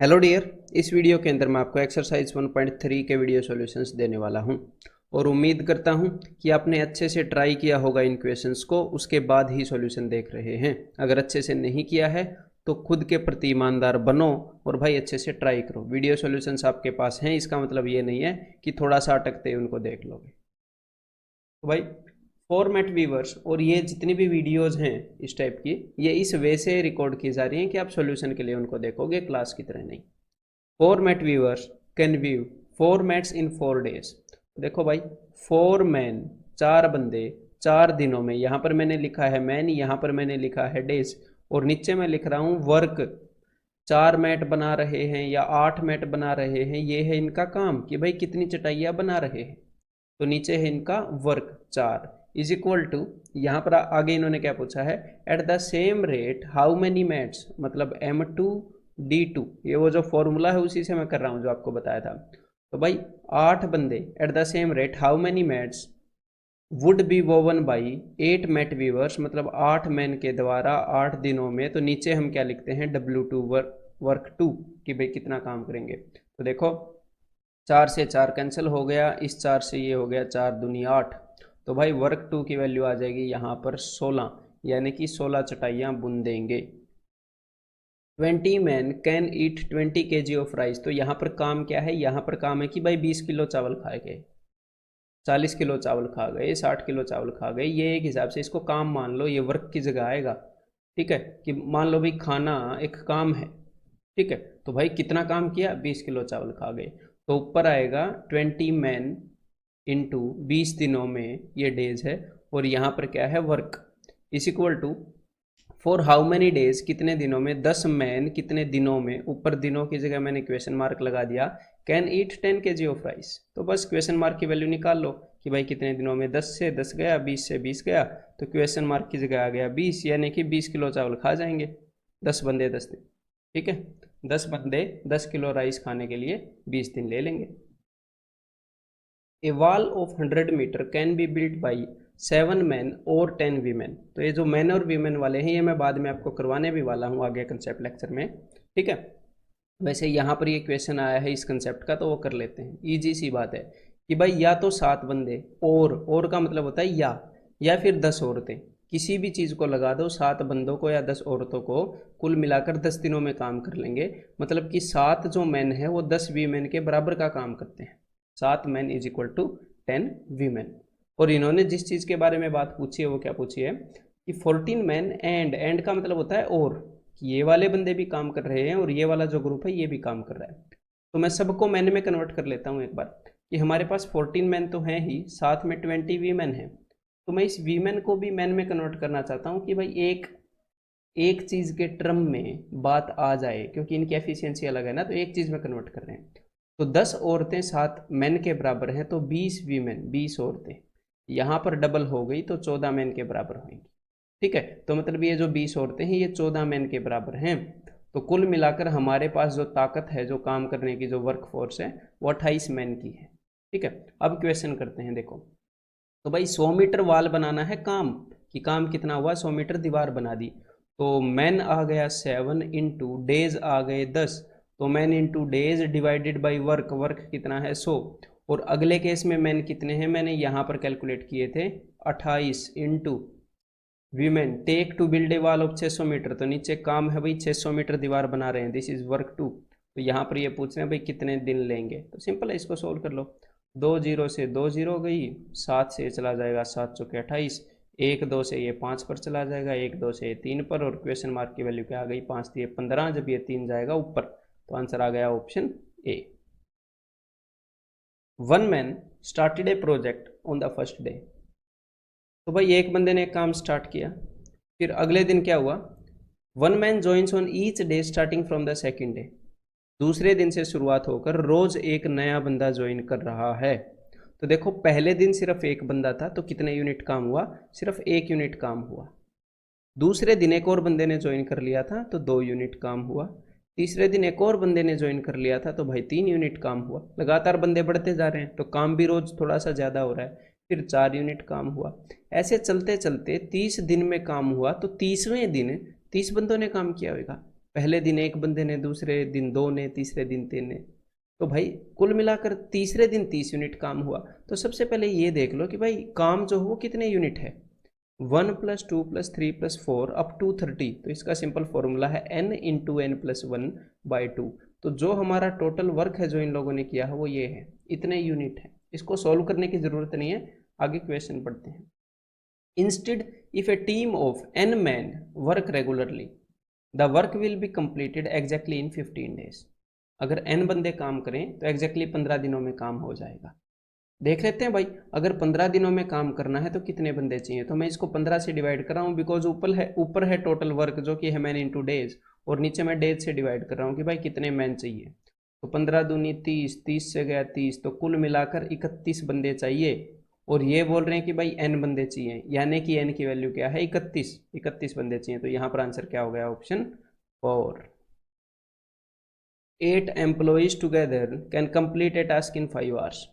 Hello dear. इस video के अंदर मैं आपको एक्सरसाइज 1.3 के वीडियो सॉल्यूशंस देने वाला हूं और उम्मीद करता हूं कि आपने अच्छे से ट्राई किया होगा इन क्वेश्चंस को, उसके बाद ही सॉल्यूशन देख रहे हैं। अगर अच्छे से नहीं किया है तो खुद के प्रति ईमानदार बनो और भाई अच्छे से ट्राई करो। वीडियो सॉल्यूशंस आपके पास हैं, इसका मतलब ये नहीं है कि थोड़ा सा अटकते ही उनको देख लोगे। तो भाई फॉर्मेट व्यूवर्स और ये जितनी भी वीडियोस हैं इस टाइप की, ये इस वे से रिकॉर्ड की जा रही हैं कि आप सॉल्यूशन के लिए उनको देखोगे, क्लास की तरह नहीं। Format viewers can view formats in 4 days। देखो भाई, 4 मैन, 4 बंदे 4 दिनों में, यहाँ पर मैंने लिखा है मैन, यहाँ पर मैंने लिखा है डेज और नीचे मैं लिख रहा हूँ वर्क। 4 मैट बना रहे हैं या 8 मैट बना रहे हैं, ये है इनका काम कि भाई कितनी चटाइयाँ बना रहे हैं। तो नीचे है इनका वर्क 4 इज इक्वल टू, यहाँ पर आगे इन्होंने क्या पूछा है, eight the same rate how many mats, मतलब M2D2, ये वो जो फॉर्मूला है उसी से मैं कर रहा हूँ जो आपको बताया था। तो भाई 8 बंदे at the same rate how many mats would be woven by 8 mat weavers, मतलब 8 मैन के द्वारा 8 दिनों में। तो नीचे हम क्या लिखते हैं, W2 वर्क 2, कि भाई कितना काम करेंगे। तो देखो 4 से 4 कैंसिल हो गया, इस 4 से ये हो गया 4 दूनी 8। तो भाई वर्क 2 की वैल्यू आ जाएगी यहाँ पर 16, यानी कि 16 चटाइयाँ बुन देंगे। 20 man can eat 20 kg of rice. तो यहाँ पर काम क्या है, यहाँ पर काम है कि भाई 20 किलो चावल खाए गए, 40 किलो चावल खा गए, 60 किलो चावल खा गए, ये एक हिसाब से इसको काम मान लो, ये वर्क की जगह आएगा। ठीक है, कि मान लो भाई खाना एक काम है। ठीक है, तो भाई कितना काम किया, 20 किलो चावल खा गए। तो ऊपर आएगा 20 मैन इंटू 20 दिनों में, ये डेज है, और यहाँ पर क्या है work, is equal to for how many days, कितने दिनों में, 10 मैन कितने दिनों में, ऊपर दिनों की जगह मैंने क्वेश्चन मार्क लगा दिया, can eat 10 kg of rice. तो बस क्वेश्चन मार्क की वैल्यू निकाल लो कि भाई कितने दिनों में, 10 से 10 गया, 20 से 20 गया, तो क्वेश्चन मार्क की जगह आ गया 20, यानी कि 20 किलो चावल खा जाएंगे 10 बंदे 10 दिन। ठीक है, 10 बंदे 10 किलो राइस खाने के लिए 20 दिन ले लेंगे। A wall of 100 metre can be built by 7 man और 10 वीमेन। तो ये जो मैन और वीमेन वाले हैं, ये मैं बाद में आपको करवाने भी वाला हूँ आगे कंसेप्ट लेक्चर में। ठीक है, वैसे यहाँ पर ये क्वेश्चन आया है इस कंसेप्ट का, तो वो कर लेते हैं। इजी सी बात है कि भाई या तो 7 बंदे, और का मतलब होता है या फिर 10 औरतें, किसी भी चीज़ को लगा दो, 7 बंदों को या 10 औरतों को, कुल मिलाकर 10 दिनों में काम कर लेंगे। मतलब कि 7 जो मैन है वो 10 वीमेन के बराबर का काम करते हैं। 7 man is equal to 10 women. और इन्होंने जिस चीज़ के बारे में बात पूछी है वो क्या पूछी है कि 14 मैन एंड का मतलब होता है और, कि ये वाले बंदे भी काम कर रहे हैं और ये वाला जो ग्रुप है ये भी काम कर रहा है। तो मैं सबको मैन में कन्वर्ट कर लेता हूँ एक बार, कि हमारे पास 14 मैन तो हैं ही, साथ में 20 वीमेन है। तो मैं इस वीमेन को भी मैन में कन्वर्ट करना चाहता हूँ कि भाई एक एक चीज़ के टर्म में बात आ जाए, क्योंकि इनकी एफिशिएंसी अलग है ना, तो एक चीज़ में कन्वर्ट कर रहे हैं। तो 10 औरतें 7 मैन के बराबर हैं, तो 20 वीमेन, 20 औरतें यहाँ पर डबल हो गई तो 14 मैन के बराबर होंगी। ठीक है, तो मतलब ये जो 20 औरतें हैं ये 14 मैन के बराबर हैं। तो कुल मिलाकर हमारे पास जो ताकत है, जो काम करने की जो वर्क फोर्स है, वो 28 मैन की है। ठीक है, अब क्वेश्चन करते हैं। देखो तो भाई 100 मीटर वाल बनाना है काम, कि काम कितना हुआ, 100 मीटर दीवार बना दी। तो मैन आ गया 7 इंटू डेज आ गए 10। तो man into days divided by work, work कितना है 100। और अगले केस में मैन कितने हैं, मैंने यहाँ पर कैलकुलेट किए थे 28 into women take to build a wall of 600 metre. तो नीचे काम है भाई 600 मीटर दीवार बना रहे हैं, दिस इज वर्क 2। तो यहाँ पर ये पूछ रहे हैं भाई कितने दिन लेंगे। तो सिंपल है, इसको सोल्व कर लो। 2 0 से 2 0 गई, 7 से चला जाएगा 7 चौके 28, 1 2 से ये 5 पर चला जाएगा, 1 2 से ये 3 पर, और क्वेश्चन मार्क की वैल्यू क्या आ गई, 5 दिए 15, जब ये 3 जाएगा ऊपर। तो आंसर आ गया option A. 1 man started A project on the first day. तो भाई एक बंदे ने काम स्टार्ट किया, फिर अगले दिन क्या हुआ, 1 man joins on each day starting from the second day. दूसरे दिन से शुरुआत होकर रोज एक नया बंदा ज्वाइन कर रहा है। तो देखो पहले दिन सिर्फ एक बंदा था, तो कितने यूनिट काम हुआ, सिर्फ 1 यूनिट काम हुआ। दूसरे दिन एक और बंदे ने ज्वाइन कर लिया था, तो 2 यूनिट काम हुआ। तीसरे दिन एक और बंदे ने ज्वाइन कर लिया था, तो भाई 3 यूनिट काम हुआ। लगातार बंदे बढ़ते जा रहे हैं, तो काम भी रोज थोड़ा सा ज़्यादा हो रहा है, फिर 4 यूनिट काम हुआ। ऐसे चलते चलते 30 दिन में काम हुआ, तो 30वें दिन 30 बंदों ने काम किया होगा। पहले दिन एक बंदे ने, दूसरे दिन 2 ने, तीसरे दिन 3 ने। तो भाई कुल मिलाकर तीसरे दिन 30 यूनिट काम हुआ। तो सबसे पहले ये देख लो कि भाई काम जो हो वो कितने यूनिट है, 1 + 2 + 3 + 4 अप टू 30। तो इसका सिंपल फॉर्मूला है n × n+1/2। तो जो हमारा टोटल वर्क है जो इन लोगों ने किया है वो ये है, इतने यूनिट है। इसको सॉल्व करने की ज़रूरत नहीं है, आगे क्वेश्चन पढ़ते हैं। Instead if A team of n man work regularly the work will be completed exactly in 15 days. अगर n बंदे काम करें तो एग्जैक्टली 15 दिनों में काम हो जाएगा। देख लेते हैं भाई, अगर 15 दिनों में काम करना है तो कितने बंदे चाहिए। तो मैं इसको 15 से डिवाइड कर रहा हूँ, बिकॉज ऊपर है टोटल वर्क जो कि है मैन इंटू डेज, और नीचे मैं डेज से डिवाइड कर रहा हूँ कि भाई कितने मैन चाहिए। तो 15 दूनी 30, 30 से गया 30, तो कुल मिलाकर 31 बंदे चाहिए। और ये बोल रहे हैं कि भाई n बंदे चाहिए, यानी कि n की वैल्यू क्या है, 31 बंदे चाहिए। तो यहाँ पर आंसर क्या हो गया, option 4। 8 employees together can complete a task in 5 hours.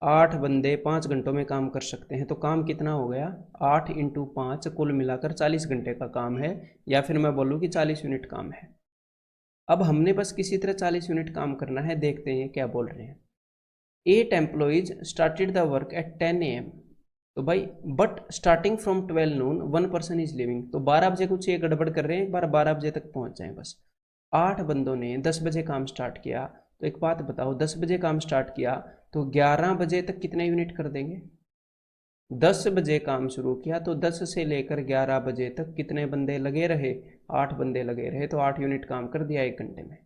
8 बंदे 5 घंटों में काम कर सकते हैं। तो काम कितना हो गया, 8 × 5, कुल मिलाकर 40 घंटे का काम है, या फिर मैं बोलूँ कि 40 यूनिट काम है। अब हमने बस किसी तरह 40 यूनिट काम करना है, देखते हैं क्या बोल रहे हैं। 8 employees started the work at 10 AM। तो भाई but starting from 12 noon 1 person is living. तो 12 बजे कुछ ये गड़बड़ कर रहे हैं, एक बार 12 बजे तक पहुंच जाएं बस। 8 बंदों ने 10 बजे काम स्टार्ट किया। तो एक बात बताओ, 10 बजे काम स्टार्ट किया तो 11 बजे तक कितने यूनिट कर देंगे। 10 बजे काम शुरू किया तो 10 से लेकर 11 बजे तक कितने बंदे लगे रहे, 8 बंदे लगे रहे। तो 8 यूनिट काम कर दिया 1 घंटे में।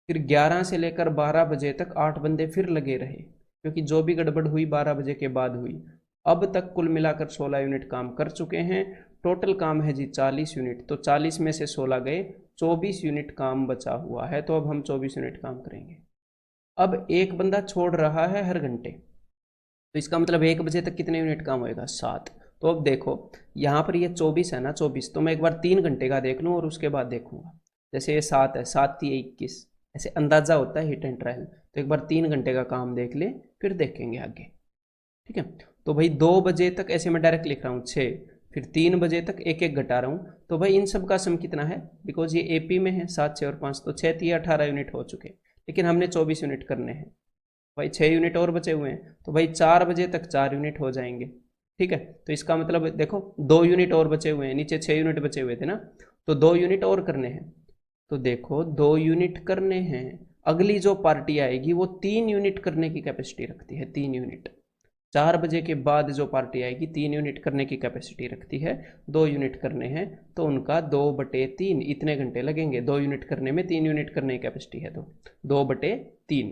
फिर 11 से लेकर 12 बजे तक 8 बंदे फिर लगे रहे, क्योंकि जो भी गड़बड़ हुई 12 बजे के बाद हुई। अब तक कुल मिलाकर 16 यूनिट काम कर चुके हैं। टोटल काम है जी 40 यूनिट। तो 40 में से 16 गए, 24 यूनिट काम बचा हुआ है। तो अब हम 24 यूनिट काम करेंगे। अब एक बंदा छोड़ रहा है हर घंटे, तो इसका मतलब 1 बजे तक कितने यूनिट काम होएगा, 7। तो अब देखो यहाँ पर ये 24 है ना, 24। तो मैं एक बार 3 घंटे का देख लूँ और उसके बाद देखूंगा। जैसे ये 7 है, 7 × 3 = 21, ऐसे अंदाजा होता है हिट एंड ट्रायल। तो एक बार 3 घंटे का काम देख ले, फिर देखेंगे आगे, ठीक है। तो भाई 2 बजे तक, ऐसे मैं डायरेक्ट लिख रहा हूँ 6, फिर 3 बजे तक एक एक घटा रहा हूँ। तो भाई इन सब का सम कितना है, बिकॉज ये एपी में है, 7, 6 और 5, तो 6 × 3 = 18 यूनिट हो चुके। लेकिन हमने 24 यूनिट करने हैं भाई, 6 यूनिट और बचे हुए हैं। तो भाई 4 बजे तक 4 यूनिट हो जाएंगे, ठीक है। तो इसका मतलब देखो 2 यूनिट और बचे हुए हैं, नीचे 6 यूनिट बचे हुए थे ना, तो 2 यूनिट और करने हैं। तो देखो 2 यूनिट करने हैं। अगली जो पार्टी आएगी वो 3 यूनिट करने की कैपेसिटी रखती है, 3 यूनिट। 4 बजे के बाद जो पार्टी आएगी 3 यूनिट करने की कैपेसिटी रखती है। 2 यूनिट करने हैं तो उनका 2/3 इतने घंटे लगेंगे। 2 यूनिट करने में 3 यूनिट करने की कैपेसिटी है, तो 2/3।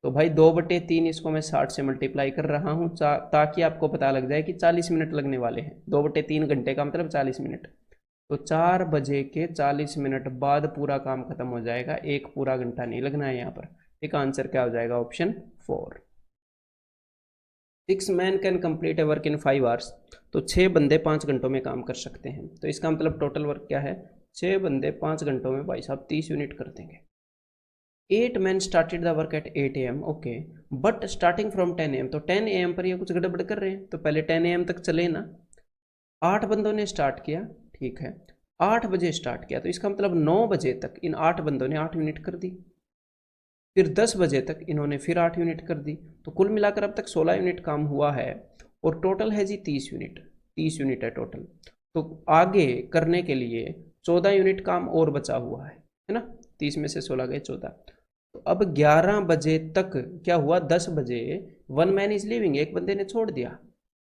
तो भाई 2/3 इसको मैं 60 से मल्टीप्लाई कर रहा हूँ, ताकि आपको पता लग जाए कि 40 मिनट लगने वाले हैं। 2/3 घंटे का मतलब 40 मिनट। तो 4 बजे के 40 मिनट बाद पूरा काम खत्म हो जाएगा, एक पूरा घंटा नहीं लगना है यहाँ पर। ठीक, आंसर क्या हो जाएगा, option 4। 6 man can complete a work in 5 hours. तो 6 बंदे 5 घंटों में काम कर सकते हैं। तो इसका मतलब टोटल वर्क क्या है, 6 बंदे 5 घंटों में भाई साहब 30 यूनिट कर देंगे। 8 man started the work at 8 AM, okay, but starting from 10 AM। तो 10 AM पर ये कुछ गड़बड़ कर रहे हैं, तो पहले 10 AM तक चले ना। 8 बंदों ने स्टार्ट किया, ठीक है, 8 बजे स्टार्ट किया, तो इसका मतलब 9 बजे तक इन 8 बंदों ने 8 यूनिट कर दी। फिर 10 बजे तक इन्होंने फिर 8 यूनिट कर दी। तो कुल मिलाकर अब तक 16 यूनिट काम हुआ है, और टोटल है जी 30 यूनिट। 30 यूनिट है टोटल। तो आगे करने के लिए 14 यूनिट काम और बचा हुआ है ना। 30 में से 16 गए 14। तो अब 11 बजे तक क्या हुआ, 10 बजे 1 मैन इज लिविंग, एक बंदे ने छोड़ दिया।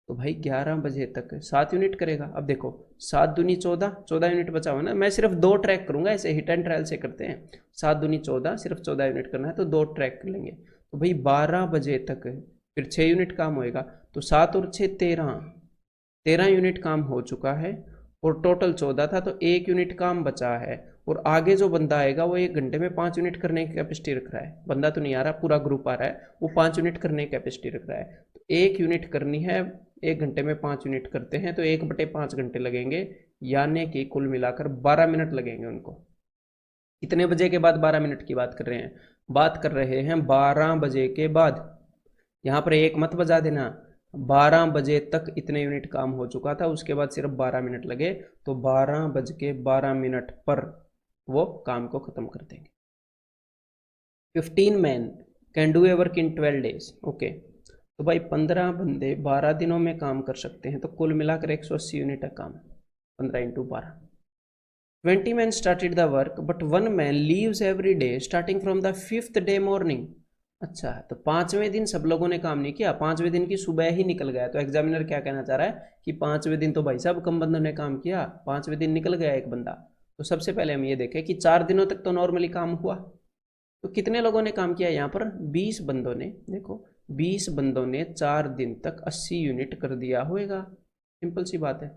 तो भाई 11 बजे तक 7 यूनिट करेगा। अब देखो 7 दूनी 14, 14 यूनिट बचा हुआ ना। मैं सिर्फ 2 ट्रैक करूंगा, ऐसे हिट एंड ट्रायल से करते हैं। 7 दूनी 14, सिर्फ 14 यूनिट करना है, तो 2 ट्रैक कर लेंगे। तो भाई 12 बजे तक फिर 6 यूनिट काम होएगा। तो 7 और 6 13 यूनिट काम हो चुका है, और टोटल 14 था, तो 1 यूनिट काम बचा है। और आगे जो बंदा आएगा वो 1 घंटे में 5 यूनिट करने की कैपेसिटी रख रहा है। बंदा तो नहीं आ रहा, पूरा ग्रुप आ रहा है, वो 5 यूनिट करने की कैपेसिटी रख रहा है। तो 1 यूनिट करनी है, 1 घंटे में 5 यूनिट करते हैं, तो 1/5 घंटे लगेंगे, यानी कि कुल मिलाकर 12 मिनट लगेंगे उनको। कितने बजे के बाद 12 मिनट की बात कर रहे हैं, बात कर रहे हैं 12 बजे के बाद। यहाँ पर एक मत बजा देना, 12 बजे तक इतने यूनिट काम हो चुका था, उसके बाद सिर्फ 12 मिनट लगे। तो 12 बज के 12 मिनट पर वो काम को ख़त्म कर देंगे। 15 man can do a work in 12 days. Okay, तो भाई 15 बंदे 12 दिनों में काम कर सकते हैं, तो कुल मिलाकर 180 यूनिट है काम, 15 into 12। 20 man started the work but 1 man leaves every day starting from the 5th day morning. अच्छा, तो 5वें दिन सब लोगों ने काम नहीं किया, 5वें दिन की सुबह ही निकल गया। तो एग्जामिनर क्या कहना चाह रहा है कि 5वें दिन तो भाई साहब कम बंदों ने काम किया, 5वें दिन निकल गया एक बंदा। तो सबसे पहले हम ये देखें कि 4 दिनों तक तो नॉर्मली काम हुआ, तो कितने लोगों ने काम किया यहाँ पर, 20 बंदों ने। देखो 20 बंदों ने 4 दिन तक 80 यूनिट कर दिया होगा, सिंपल सी बात है।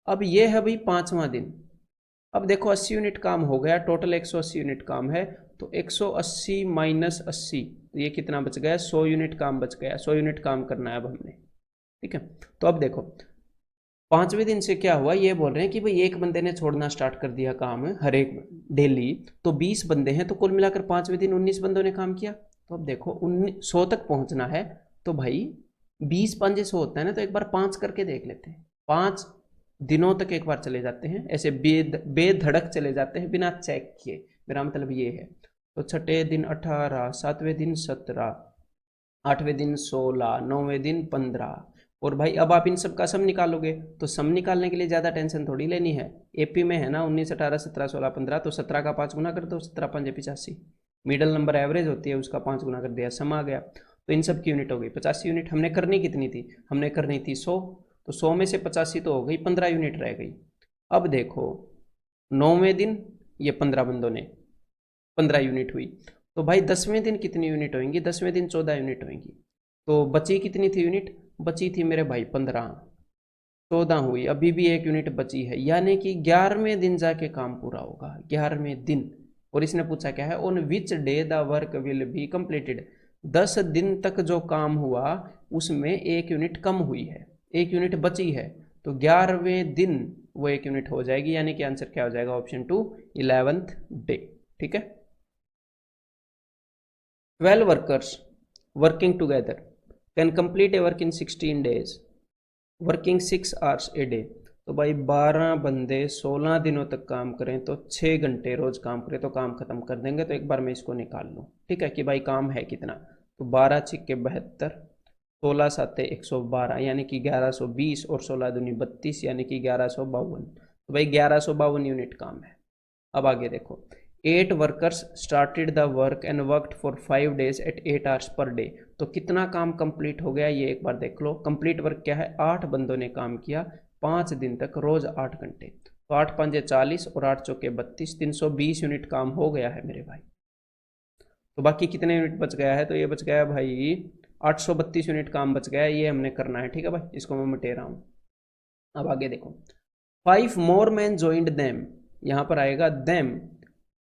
अब ये है भाई 5वां दिन। अब देखो 80 यूनिट काम हो गया, टोटल 180 यूनिट काम है, तो 180 माइनस 80, तो ये कितना बच गया, 100 यूनिट काम बच गया। 100 यूनिट काम करना है अब हमने, ठीक है। तो अब देखो 5वें दिन से क्या हुआ, ये बोल रहे हैं कि भाई एक बंदे ने छोड़ना स्टार्ट कर दिया काम हर एक डेली, तो 20 बंदे हैं, तो कुल मिलाकर 5वें दिन 19 बंदों ने काम किया। तो अब देखो 100 तक पहुंचना है, तो भाई 20 पंजे 100 होता है ना, तो एक बार 5 करके देख लेते हैं। 5 दिनों तक एक बार चले जाते हैं, ऐसे बेधड़क चले जाते हैं बिना चेक किए, मेरा मतलब ये है। तो छठे दिन 18, 7वें दिन 17, 8वें दिन 16, 9वें दिन 15। और भाई अब आप इन सब का सम निकालोगे, तो सम निकालने के लिए ज़्यादा टेंशन थोड़ी लेनी है। एपी में है ना 19, 18, 17, 16, 15, तो 17 का 5 गुना कर दो, 17 5 85। मिडल नंबर एवरेज होती है, उसका 5 गुना कर दिया, सम आ गया। तो इन सब की यूनिट हो गई 85 यूनिट। हमने करनी कितनी थी, हमने करनी थी 100, तो 100 में से 85 तो हो गई, 15 यूनिट रह गई। अब देखो 9वें दिन ये 15 बंदों ने 15 यूनिट हुई, तो भाई 10वें दिन कितनी यूनिट होंगी, 10वें दिन 14 यूनिट होंगी। तो बची कितनी थी यूनिट, बची थी मेरे भाई 15, 14 हुई, अभी भी 1 यूनिट बची है, यानी कि 11वें दिन जाके काम पूरा होगा, 11वें दिन। और इसने पूछा क्या है, on which day the work will be completed. 10 दिन तक जो काम हुआ उसमें 1 यूनिट कम हुई है, 1 यूनिट बची है, तो 11वें दिन वो 1 यूनिट हो जाएगी, यानी कि आंसर क्या हो जाएगा, ऑप्शन 2, 11th डे। ठीक है। 12 workers working together can complete a work in 16 days working 6 hours a day. तो भाई 12 बंदे 16 दिनों तक काम करें तो 6 घंटे रोज काम करें तो काम खत्म कर देंगे। तो एक बार मैं इसको निकाल लूँ, ठीक है, कि भाई काम है कितना। तो 12 छिक्के 72, 16 साते 112, यानी कि 1120, और 16 दूनी 32, यानी कि 1152। तो भाई 1152 यूनिट काम है। अब आगे देखो, 8 workers started the work and worked for 5 days at 8 hours per day. तो कितना काम कंप्लीट हो गया ये एक बार देख लो। कंप्लीट वर्क क्या है, 8 बंदों ने काम किया 5 दिन तक, रोज 8 घंटे। तो 8 पंजे 40 और 8 चौके 32, 320 यूनिट काम हो गया है मेरे भाई। तो बाकी कितने यूनिट बच गया है, तो ये बच गया है भाई 832 यूनिट काम बच गया है, ये हमने करना है। ठीक है भाई, इसको मैं मिटे रहा हूँ। अब आगे देखो, 5 more men joined them, यहाँ पर आएगा them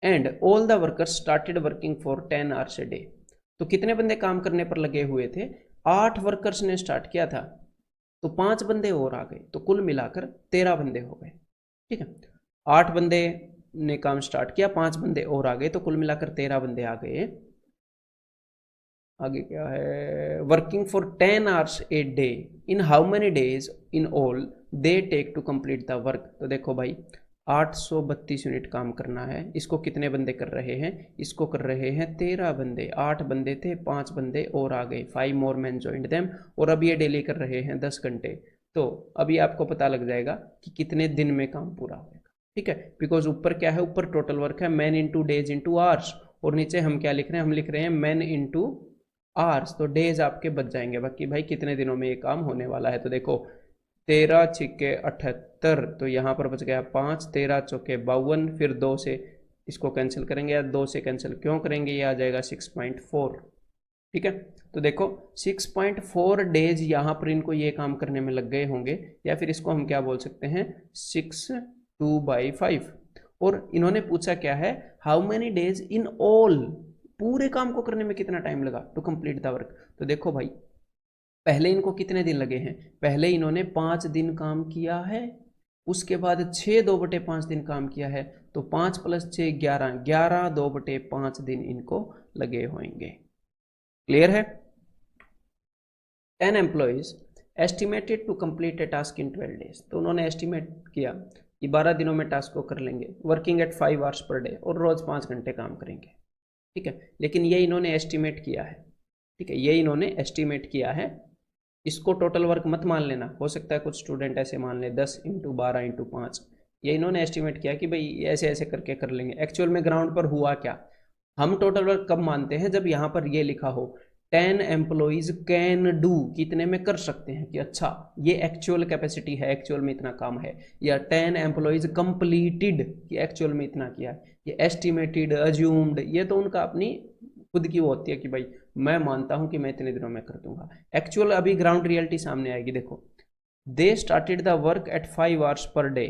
and all the workers started working for 10 hours a day. तो कितने बंदे काम करने पर लगे हुए थे, 8 वर्कर्स ने स्टार्ट किया था, तो 5 बंदे और आ गए, तो कुल मिलाकर 13 बंदे हो गए। ठीक है, 8 बंदे ने काम स्टार्ट किया, 5 बंदे और आ गए, तो कुल मिलाकर 13 बंदे आ गए। आगे क्या है, working for 10 hours a day in how many days in all they take to complete the work. तो देखो भाई 832 यूनिट काम करना है, इसको कितने बंदे कर रहे हैं, इसको कर रहे हैं 13 बंदे। 8 बंदे थे, 5 बंदे और आ गए, 5 more men joined them, और अब ये डेली कर रहे हैं 10 घंटे। तो अभी आपको पता लग जाएगा कि कितने दिन में काम पूरा होगा। ठीक है, बिकॉज ऊपर क्या है, ऊपर टोटल वर्क है man into days into hours, और नीचे हम क्या लिख रहे हैं, हम लिख रहे हैं मैन इंटू आवर्स, तो डेज आपके बच जाएंगे। बाकी भाई कितने दिनों में ये काम होने वाला है, तो देखो 13 छिक्के 78, तो यहाँ पर बच गया 5, 13 चौके 52, फिर 2 से इसको कैंसिल करेंगे, या 2 से कैंसिल क्यों करेंगे, ये आ जाएगा 6.4। ठीक है, तो देखो 6.4 डेज यहाँ पर इनको ये काम करने में लग गए होंगे, या फिर इसको हम क्या बोल सकते हैं, 6/2/5। और इन्होंने पूछा क्या है, how many days in all, पूरे काम को करने में कितना टाइम लगा टू कंप्लीट द वर्क। तो देखो भाई पहले इनको कितने दिन लगे हैं, पहले इन्होंने 5 दिन काम किया है, उसके बाद 6 2/5 दिन काम किया है, तो 5 + 6 11, 11 2/5 दिन इनको लगे होंगे। क्लियर है। 10 employees estimated to complete a task in 12 days। तो उन्होंने एस्टिमेट किया ये 12 दिनों में टास्क को कर लेंगे, working at 5 hours per day, और रोज 5 घंटे काम करेंगे। ठीक है, लेकिन ये इन्होंने एस्टिमेट किया है। ठीक है, ये इन्होंने एस्टिमेट किया है, इसको टोटल वर्क मत मान लेना। हो सकता है कुछ स्टूडेंट ऐसे मान ले 10 × 12 × 5, ये इन्होंने एस्टिमेट किया कि भाई ऐसे ऐसे करके कर लेंगे। एक्चुअल में ग्राउंड पर हुआ क्या, हम टोटल वर्क कब मानते हैं, जब यहाँ पर ये लिखा हो 10 एम्प्लॉइज कैन डू, कितने में कर सकते हैं, कि अच्छा ये एक्चुअल कैपेसिटी है, एक्चुअल में इतना काम है, या 10 एम्प्लॉइज कंप्लीटेड, कि एक्चुअल में इतना किया है। ये एस्टिमेटेड, अज्यूम्ड, ये तो उनका अपनी खुद की वो होती है कि भाई मैं मानता हूं कि मैं इतने दिनों में कर दूंगा। एक्चुअल अभी ग्राउंड रियलिटी सामने आएगी। देखो, दे started the work at 5 hours per day,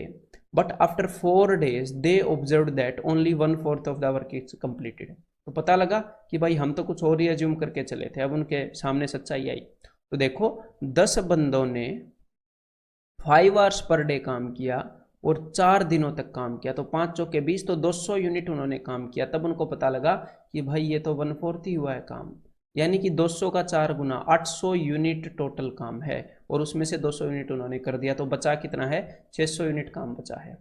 but after 4 days they observe that only 1/4 of the work is completed. तो पता लगा कि भाई हम तो कुछ और ही अज्यूम करके चले थे, अब उनके सामने सच्चाई आई। तो देखो 10 बंदों ने 5 आवर्स पर डे काम किया और 4 दिनों तक काम किया, तो 5 चौके 20, तो 200 यूनिट उन्होंने काम किया। तब उनको पता लगा कि भाई ये तो 1/4 ही हुआ है काम, यानी कि 200 का 4 गुना 800 यूनिट टोटल काम है, और उसमें से 200 यूनिट उन्होंने कर दिया, तो बचा कितना है, 600 यूनिट काम बचा है।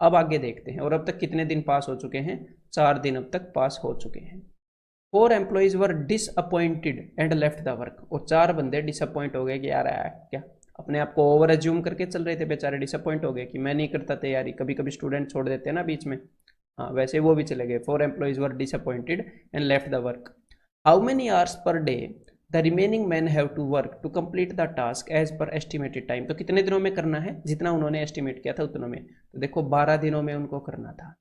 अब आगे देखते हैं, और अब तक कितने दिन पास हो चुके हैं, 4 दिन अब तक पास हो चुके हैं। 4 employees were disappointed and left the work, और 4 बंदे डिसअपॉइंट हो गए कि यार क्या अपने आप को ओवर एज्यूम करके चल रहे थे, बेचारे डिसअपॉइंट हो गए कि मैं नहीं करता तैयारी। कभी कभी स्टूडेंट छोड़ देते हैं ना बीच में, हाँ वैसे वो भी चले गए। 4 employees were disappointed and left the work. How many hours per day the remaining man have to work to complete the task as per estimated time, तो कितने दिनों में करना है, जितना उन्होंने एस्टिमेट किया था उतनों में। तो देखो 12 दिनों में उनको करना था,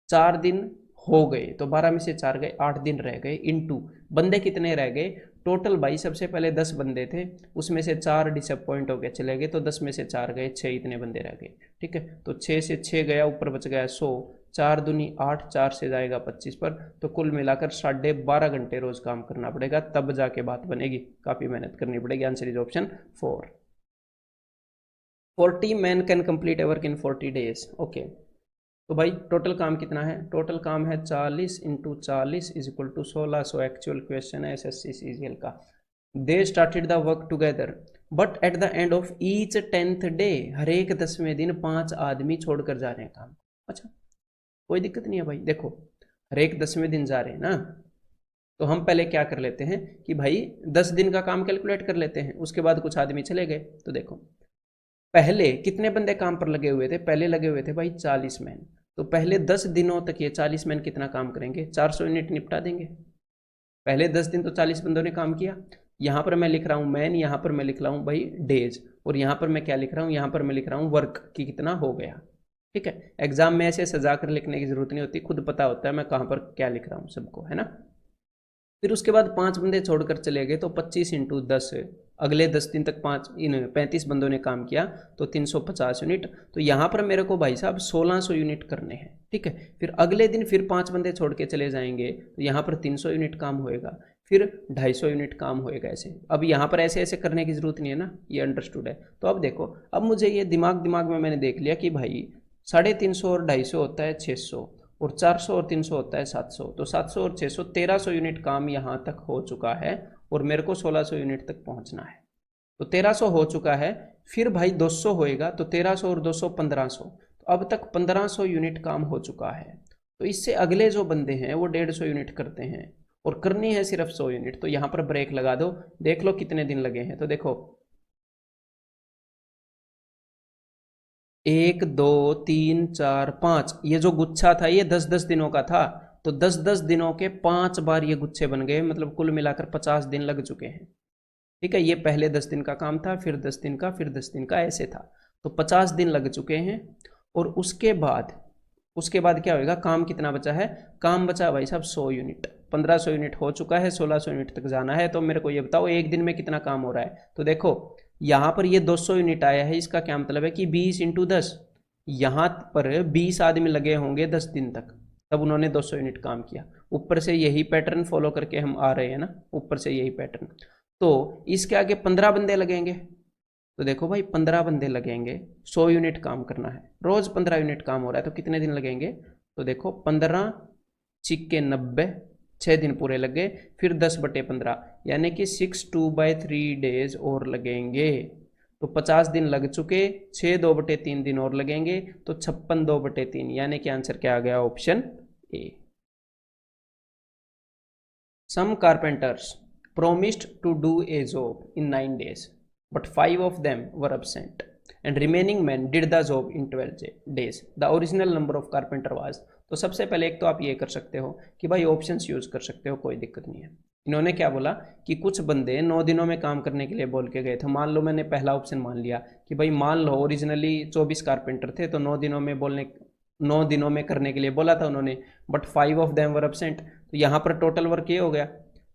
4 दिन हो गए, तो 12 में से 4 गए, 8 दिन रह गए, इनटू बंदे कितने रह गए टोटल। भाई सबसे पहले 10 बंदे थे, उसमें से 4 डिसअपॉइंट हो गए चले गए, तो 10 में से 4 गए, 6 इतने बंदे रह गए। ठीक है, तो 6 से 6 गया, ऊपर बच गया 100, 4 दूनी 8, 4 से जाएगा 25 पर, तो कुल मिलाकर 12.5 घंटे रोज काम करना पड़ेगा, तब जाके बात बनेगी, काफी मेहनत करनी पड़ेगी। Answer is option 4। 40 man can complete a work in 40 days। Okay, तो भाई टोटल काम कितना है, टोटल काम है 40 × 40 is equal to 1600। Actual question है SSC CGL का। They started the work together but at the end of each 10th day, हर एक 10वें दिन 5 आदमी छोड़कर जा रहे हैं काम। अच्छा, कोई दिक्कत नहीं है भाई। देखो हर एक 10वें दिन जा रहे हैं ना, तो हम पहले क्या कर लेते हैं कि भाई 10 दिन का काम कैलकुलेट कर लेते हैं, उसके बाद कुछ आदमी चले गए। तो देखो पहले कितने बंदे काम पर लगे हुए थे, पहले लगे हुए थे भाई 40 मैन, तो पहले 10 दिनों तक ये 40 मैन कितना काम करेंगे, 400 यूनिट निपटा देंगे। पहले 10 दिन तो 40 बंदों ने काम किया। यहाँ पर मैं लिख रहा हूँ मैन, यहाँ पर मैं लिख रहा हूँ भाई डेज, और यहाँ पर मैं क्या लिख रहा हूँ, यहाँ पर मैं लिख रहा हूँ वर्क कि कितना हो गया। ठीक है, एग्जाम में ऐसे सजा कर लिखने की जरूरत नहीं होती, खुद पता होता है मैं कहाँ पर क्या लिख रहा हूँ सबको, है ना। फिर उसके बाद 5 बंदे छोड़कर चले गए, तो 25 × 10, अगले 10 दिन तक 35 बंदों ने काम किया, तो 350 यूनिट। तो यहाँ पर मेरे को भाई साहब 1600 यूनिट करने हैं। ठीक है, फिर अगले दिन फिर 5 बंदे छोड़ के चले जाएंगे, तो यहाँ पर 300 यूनिट काम होएगा, फिर 250 यूनिट काम होएगा ऐसे। अब यहाँ पर ऐसे ऐसे करने की जरूरत नहीं है ना, ये अंडरस्टूड है। तो अब देखो, अब मुझे ये दिमाग में मैंने देख लिया कि भाई 350 और 250 होता है 600, और 400 और 300 होता है 700, तो 700 और 600 1300 यूनिट काम यहाँ तक हो चुका है, और मेरे को 1600 यूनिट तक पहुँचना है। तो 1300 हो चुका है, फिर भाई 200 होएगा, तो 1300 और 200 1500, तो अब तक 1500 यूनिट काम हो चुका है। तो इससे अगले जो बंदे हैं वो 150 यूनिट करते हैं, और करनी है सिर्फ 100 यूनिट। तो यहाँ पर ब्रेक लगा दो, देख लो कितने दिन लगे हैं। तो देखो 1 2 3 4 5, ये जो गुच्छा था ये 10-10 दिनों का था, तो 10-10 दिनों के 5 बार ये गुच्छे बन गए, मतलब कुल मिलाकर 50 दिन लग चुके हैं। ठीक है, ये पहले 10 दिन का काम था, फिर 10 दिन का, फिर 10 दिन का, ऐसे था, तो 50 दिन लग चुके हैं। और उसके बाद क्या होगा, काम कितना बचा है, काम बचा भाई साहब 100 यूनिट। 1500 यूनिट हो चुका है, 1600 यूनिट तक जाना है। तो मेरे को ये बताओ एक दिन में कितना काम हो रहा है। तो देखो यहाँ पर ये 200 यूनिट आया है, इसका क्या मतलब है कि 20 × 10, यहाँ पर 20 आदमी लगे होंगे 10 दिन तक, तब उन्होंने 200 यूनिट काम किया। ऊपर से यही पैटर्न फॉलो करके हम आ रहे हैं ना, ऊपर से यही पैटर्न। तो इसके आगे 15 बंदे लगेंगे, तो देखो भाई 15 बंदे लगेंगे, 100 यूनिट काम करना है, रोज 15 यूनिट काम हो रहा है, तो कितने दिन लगेंगे। तो देखो 15 × 90, 6 दिन पूरे लग गए, फिर 10/15, यानी कि 6 2/3 डेज और लगेंगे। तो 50 दिन लग चुके, 6 2/3 दिन और लगेंगे, तो 56 2/3, यानी कि आंसर क्या आ गया, option A. Some carpenters promised to do a job in 9 days, but 5 of them were absent, and remaining men did the job in 12 days. The original number of carpenter was। तो सबसे पहले एक तो आप ये कर सकते हो कि भाई ऑप्शंस यूज कर सकते हो, कोई दिक्कत नहीं है। इन्होंने क्या बोला कि कुछ बंदे 9 दिनों में काम करने के लिए बोल के गए थे। मान लो मैंने पहला ऑप्शन मान लिया कि भाई मान लो ओरिजिनली 24 कारपेंटर थे, तो 9 दिनों में 9 दिनों में करने के लिए बोला था उन्होंने, but 5 of them were absent. तो यहाँ पर टोटल वर्क ये हो गया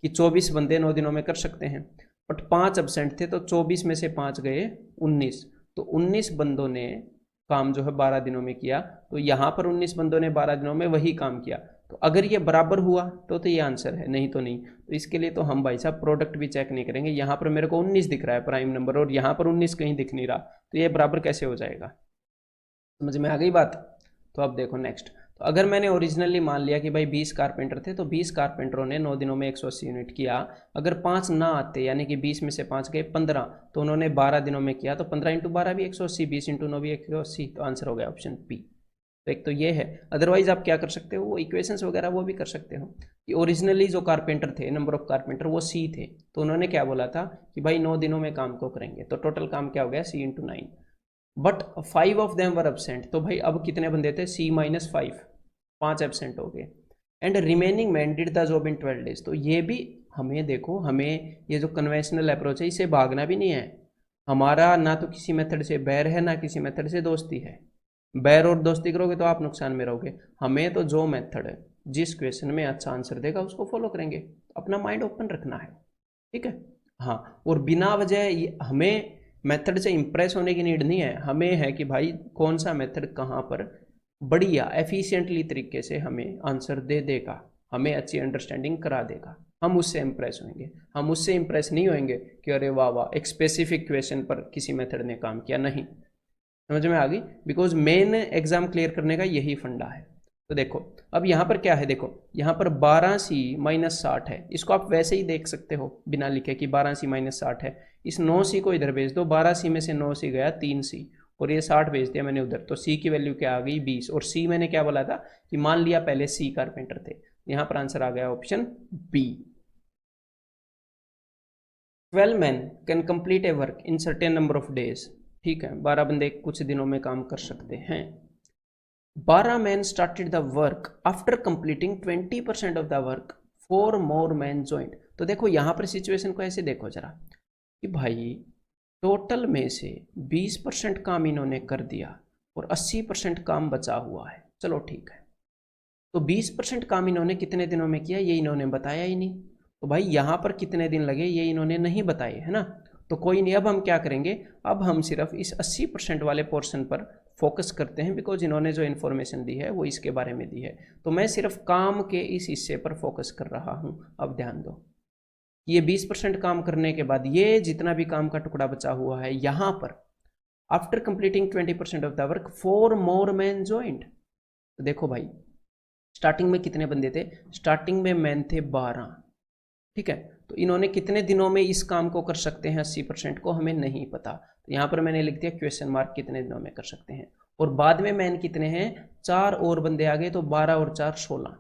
कि 24 बंदे 9 दिनों में कर सकते हैं, बट 5 एब्सेंट थे, तो 24 में से 5 गए 19, तो 19 बंदों ने काम जो है 12 दिनों में किया। तो यहाँ पर 19 बंदों ने 12 दिनों में वही काम किया। तो अगर ये बराबर हुआ तो ये आंसर है, नहीं तो नहीं। तो इसके लिए तो हम भाई साहब प्रोडक्ट भी चेक नहीं करेंगे। यहाँ पर मेरे को 19 दिख रहा है प्राइम नंबर, और यहाँ पर 19 कहीं दिख नहीं रहा, तो ये बराबर कैसे हो जाएगा? समझ में आ गई बात? तो अब देखो नेक्स्ट, तो अगर मैंने ओरिजिनली मान लिया कि भाई 20 कारपेंटर थे, तो 20 कारपेंटरों ने 9 दिनों में 180 यूनिट किया। अगर 5 ना आते, यानी कि 20 में से 5 गए 15, तो उन्होंने 12 दिनों में किया, तो 15 × 12 भी 180, 20 × 9 भी 180, तो आंसर हो गया ऑप्शन पी। तो एक तो ये है। अदरवाइज आप क्या कर सकते हो, वो इक्वेशंस वगैरह वो भी कर सकते हो कि ओरिजिनली जो कारपेंटर थे, नंबर ऑफ कारपेंटर वो सी थे, तो उन्होंने क्या बोला था कि भाई 9 दिनों में काम को करेंगे, तो टोटल काम क्या हो गया, सी × 9, but 5 of them were absent. तो भाई अब कितने बंदे थे, C - 5, 5 एब्सेंट हो गए, and remaining man did the job in 12 days. तो ये भी हमें देखो, हमें ये जो कन्वेंशनल अप्रोच है इससे भागना भी नहीं है। हमारा ना तो किसी मेथड से बैर है, ना किसी मेथड से दोस्ती है। बैर और दोस्ती करोगे तो आप नुकसान में रहोगे। हमें तो जो मेथड है, जिस क्वेश्चन में अच्छा आंसर देगा उसको फॉलो करेंगे। अपना माइंड ओपन रखना है, ठीक है। हाँ, और बिना वजह हमें मेथड से इंप्रेस होने की नीड नहीं है। हमें है कि भाई कौन सा मेथड कहाँ पर बढ़िया एफिशिएंटली तरीके से हमें आंसर दे देगा, हमें अच्छी अंडरस्टैंडिंग करा देगा, हम उससे इंप्रेस होंगे। हम उससे इंप्रेस नहीं होंगे कि अरे वाह वाह एक स्पेसिफिक क्वेश्चन पर किसी मेथड ने काम किया, नहीं। समझ में आ गई? बिकॉज मेन एग्जाम क्लियर करने का यही फंडा है। तो देखो अब यहाँ पर क्या है, देखो यहाँ पर 12C - 60 है। इसको आप वैसे ही देख सकते हो बिना लिखे कि 12C - 60 है। इस 9C को इधर भेज दो, 12C में से 9C गया 3C, और ये 60 भेज दिया मैंने उधर, तो C की वैल्यू क्या आ गई 20। और C मैंने क्या बोला था कि मान लिया पहले C कारपेंटर थे। यहाँ पर आंसर आ गया option B. 12 men can complete a work in certain number of days. ठीक है, 12 बंदे कुछ दिनों में काम कर सकते हैं। 12 men started the work after completing 20% of the work, 4 more men joined। तो देखो यहाँ पर सिचुएशन को ऐसे देखो जरा कि भाई टोटल में से 20% काम इन्होंने कर दिया और 80% काम बचा हुआ है। चलो ठीक है, तो 20% काम इन्होंने कितने दिनों में किया ये इन्होंने बताया ही नहीं। तो भाई यहाँ पर कितने दिन लगे ये इन्होंने नहीं बताए, है ना। तो कोई नहीं, अब हम क्या करेंगे, अब हम सिर्फ इस 80% वाले पोर्शन पर फोकस करते हैं, बिकॉज इन्होंने जो इन्फॉर्मेशन दी है वो इसके बारे में दी है। तो मैं सिर्फ काम के इस हिस्से पर फोकस कर रहा हूँ। अब ध्यान दो, ये 20% काम करने के बाद ये जितना भी काम का टुकड़ा बचा हुआ है, यहाँ पर after completing 20% of the work 4 more man joint. तो देखो भाई स्टार्टिंग में कितने बंदे थे, स्टार्टिंग में मैन थे 12, ठीक है। तो इन्होंने कितने दिनों में इस काम को कर सकते हैं 80% को, हमें नहीं पता। तो यहाँ पर मैंने लिख दिया क्वेश्चन मार्क, कितने दिनों में कर सकते हैं। और बाद में मैन कितने हैं, 4 और बंदे आ गए, तो 12 और 4 16,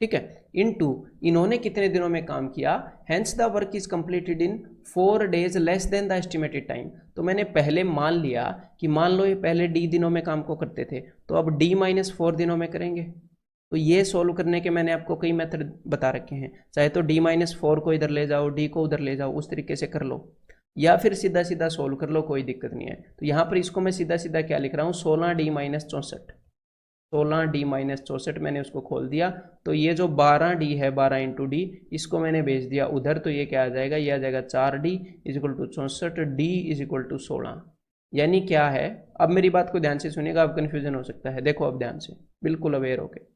ठीक है। इनटू इन्होंने कितने दिनों में काम किया, hence the work is completed in 4 days less than the estimated time. तो मैंने पहले मान लिया कि मान लो ये पहले D दिनों में काम को करते थे, तो अब D - 4 दिनों में करेंगे। तो ये सोल्व करने के मैंने आपको कई मेथड बता रखे हैं, चाहे तो D - 4 को इधर ले जाओ, D को उधर ले जाओ, उस तरीके से कर लो, या फिर सीधा सीधा सोल्व कर लो, कोई दिक्कत नहीं है। तो यहाँ पर इसको मैं सीधा सीधा क्या लिख रहा हूँ, 16D - 64, 16D - 64 मैंने उसको खोल दिया। तो ये जो 12D है, 12 × D, इसको मैंने भेज दिया उधर, तो ये क्या आ जाएगा, ये आ जाएगा 4D = 64, D = 16। यानी क्या है, अब मेरी बात को ध्यान से सुनिएगा, अब कन्फ्यूजन हो सकता है। देखो अब ध्यान से, बिल्कुल अवेयर होके,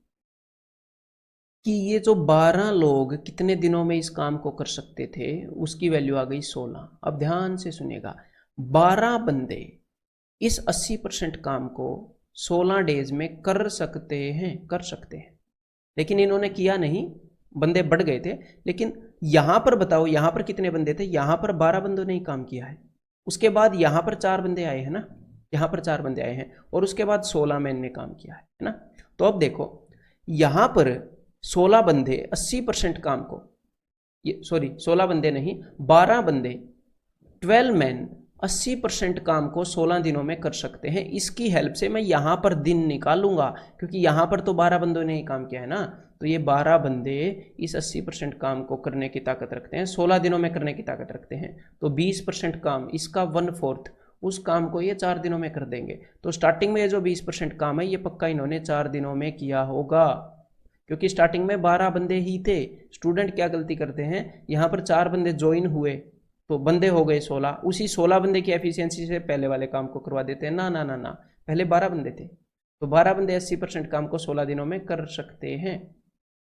कि ये जो 12 लोग कितने दिनों में इस काम को कर सकते थे, उसकी वैल्यू आ गई 16। अब ध्यान से सुनिएगा, 12 बंदे इस 80% काम को 16 डेज में कर सकते हैं, कर सकते हैं। लेकिन इन्होंने किया नहीं, बंदे बढ़ गए थे। लेकिन यहां पर बताओ, यहां पर कितने बंदे थे, यहां पर 12 बंदों ने ही काम किया है। उसके बाद यहाँ पर 4 बंदे आए हैं ना, यहाँ पर 4 बंदे आए हैं, और उसके बाद 16 मैन ने काम किया है ना। तो अब देखो यहाँ पर 16 बंदे 80% काम को, ये सॉरी 16 बंदे नहीं 12 बंदे 12 मैन 80% काम को 16 दिनों में कर सकते हैं। इसकी हेल्प से मैं यहाँ पर दिन निकालूंगा, क्योंकि यहाँ पर तो 12 बंदों ने ही काम किया है ना, तो ये 12 बंदे इस 80% काम को करने की ताकत रखते हैं, 16 दिनों में करने की ताकत रखते हैं। तो 20% काम, इसका 1/4 उस काम को ये 4 दिनों में कर देंगे। तो स्टार्टिंग में ये जो 20% काम है ये पक्का इन्होंने 4 दिनों में किया होगा, क्योंकि स्टार्टिंग में 12 बंदे ही थे। स्टूडेंट क्या गलती करते हैं, यहाँ पर 4 बंदे ज्वाइन हुए तो बंदे हो गए 16, उसी 16 बंदे की एफिशिएंसी से पहले वाले काम को करवा देते हैं। ना ना ना ना, पहले 12 बंदे थे, तो 12 बंदे 80% काम को 16 दिनों में कर सकते हैं,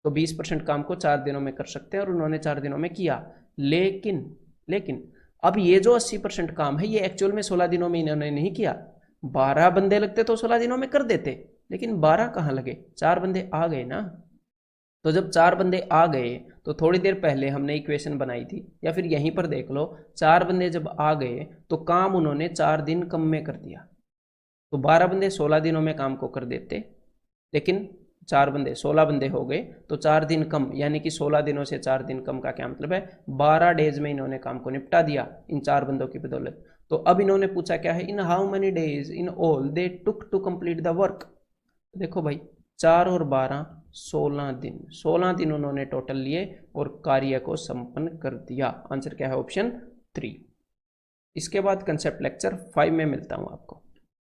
तो 20% काम को 4 दिनों में कर सकते हैं, और उन्होंने 4 दिनों में किया। लेकिन अब ये जो 80% काम है ये एक्चुअल में 16 दिनों में इन्होंने नहीं किया। 12 बंदे लगते तो 16 दिनों में कर देते, लेकिन 12 कहाँ लगे, 4 बंदे आ गए ना। तो जब 4 बंदे आ गए तो थोड़ी देर पहले हमने इक्वेशन बनाई थी, या फिर यहीं पर देख लो, 4 बंदे जब आ गए तो काम उन्होंने 4 दिन कम में कर दिया। तो 12 बंदे 16 दिनों में काम को कर देते, लेकिन 4 बंदे 16 बंदे हो गए तो 4 दिन कम, यानी कि 16 दिनों से 4 दिन कम का क्या मतलब है, 12 डेज में इन्होंने काम को निपटा दिया इन 4 बंदों की बदौलत। तो अब इन्होंने पूछा क्या है, in how many days in all they took to complete the work. देखो भाई 4 और 12 16 दिन, 16 दिन उन्होंने टोटल लिए और कार्य को संपन्न कर दिया। आंसर क्या है, ऑप्शन 3। इसके बाद कंसेप्ट लेक्चर 5 में मिलता हूं आपको।